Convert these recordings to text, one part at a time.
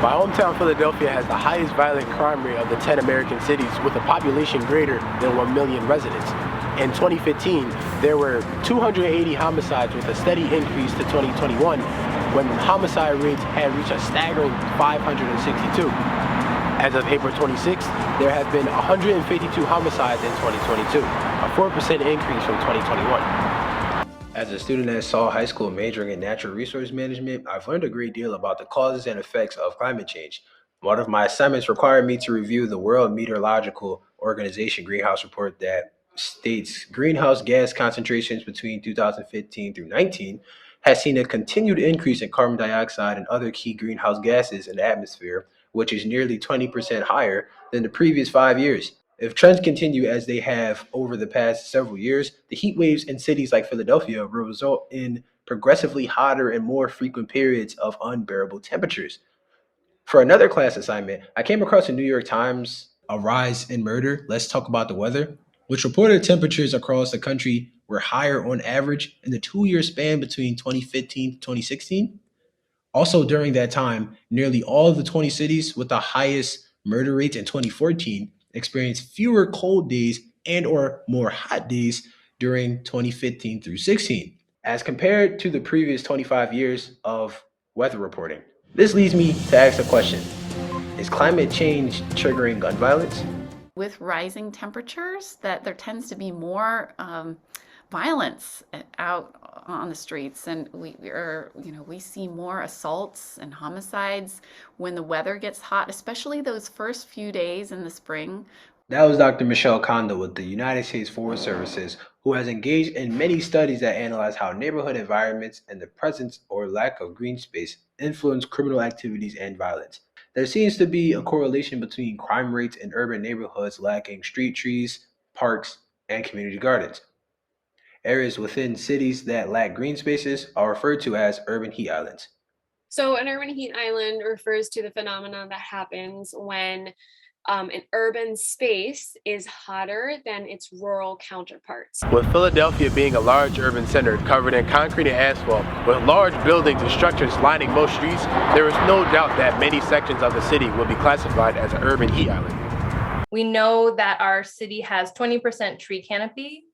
My hometown, Philadelphia, has the highest violent crime rate of the 10 American cities with a population greater than 1 million residents. In 2015, there were 280 homicides with a steady increase to 2021 when homicide rates had reached a staggering 562. As of April 26th, there have been 152 homicides in 2022, a 4% increase from 2021. As a student at Saul High School majoring in natural resource management, I've learned a great deal about the causes and effects of climate change. One of my assignments required me to review the World Meteorological Organization greenhouse report that states greenhouse gas concentrations between 2015 through 19 has seen a continued increase in carbon dioxide and other key greenhouse gases in the atmosphere, which is nearly 20% higher than the previous 5 years. If trends continue as they have over the past several years, the heat waves in cities like Philadelphia will result in progressively hotter and more frequent periods of unbearable temperatures. For another class assignment, I came across the New York Times, A Rise in Murder, Let's Talk About the Weather, which reported temperatures across the country were higher on average in the 2 year span between 2015 to 2016. Also, during that time, nearly all of the 20 cities with the highest murder rates in 2014 experienced fewer cold days and or more hot days during 2015 through 16, as compared to the previous 25 years of weather reporting. This leads me to ask the question, is climate change triggering gun violence? With rising temperatures, that there tends to be more violence out on the streets, and we see more assaults and homicides when the weather gets hot, especially those first few days in the spring. That was Dr. Michelle Kondo with the United States Forest Services, who has engaged in many studies that analyze how neighborhood environments and the presence or lack of green space influence criminal activities and violence. There seems to be a correlation between crime rates in urban neighborhoods lacking street trees, parks, and community gardens. Areas within cities that lack green spaces are referred to as urban heat islands. So an urban heat island refers to the phenomenon that happens when an urban space is hotter than its rural counterparts. With Philadelphia being a large urban center covered in concrete and asphalt, with large buildings and structures lining most streets, there is no doubt that many sections of the city will be classified as an urban heat island. We know that our city has 20% tree canopy,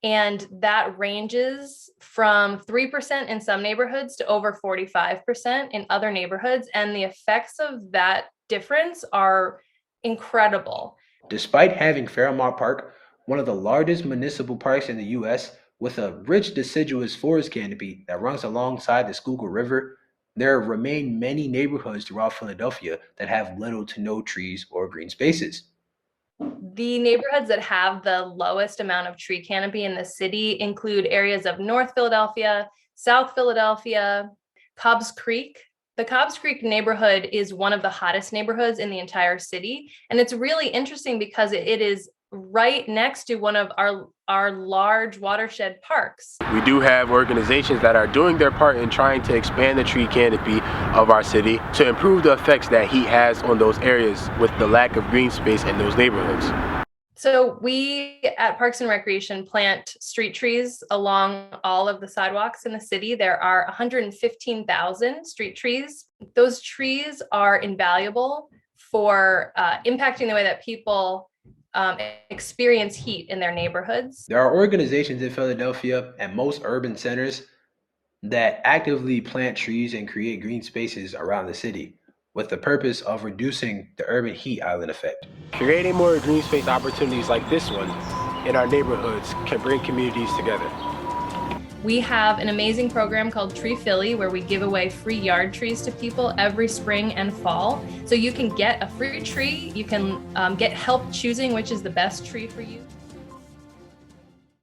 and that ranges from 3% in some neighborhoods to over 45% in other neighborhoods. And the effects of that difference are incredible. Despite having Fairmount Park, one of the largest municipal parks in the U.S., with a rich deciduous forest canopy that runs alongside the Schuylkill River, there remain many neighborhoods throughout Philadelphia that have little to no trees or green spaces. The neighborhoods that have the lowest amount of tree canopy in the city include areas of North Philadelphia, South Philadelphia, Cobbs Creek. The Cobbs Creek neighborhood is one of the hottest neighborhoods in the entire city. And it's really interesting because it is right next to one of our large watershed parks. We do have organizations that are doing their part in trying to expand the tree canopy of our city to improve the effects that heat has on those areas with the lack of green space in those neighborhoods. So we at Parks and Recreation plant street trees along all of the sidewalks in the city. There are 115,000 street trees. Those trees are invaluable for impacting the way that people experience heat in their neighborhoods. There are organizations in Philadelphia and most urban centers that actively plant trees and create green spaces around the city, with the purpose of reducing the urban heat island effect. Creating more green space opportunities like this one in our neighborhoods can bring communities together. We have an amazing program called Tree Philly where we give away free yard trees to people every spring and fall. So you can get a free tree, you can get help choosing which is the best tree for you.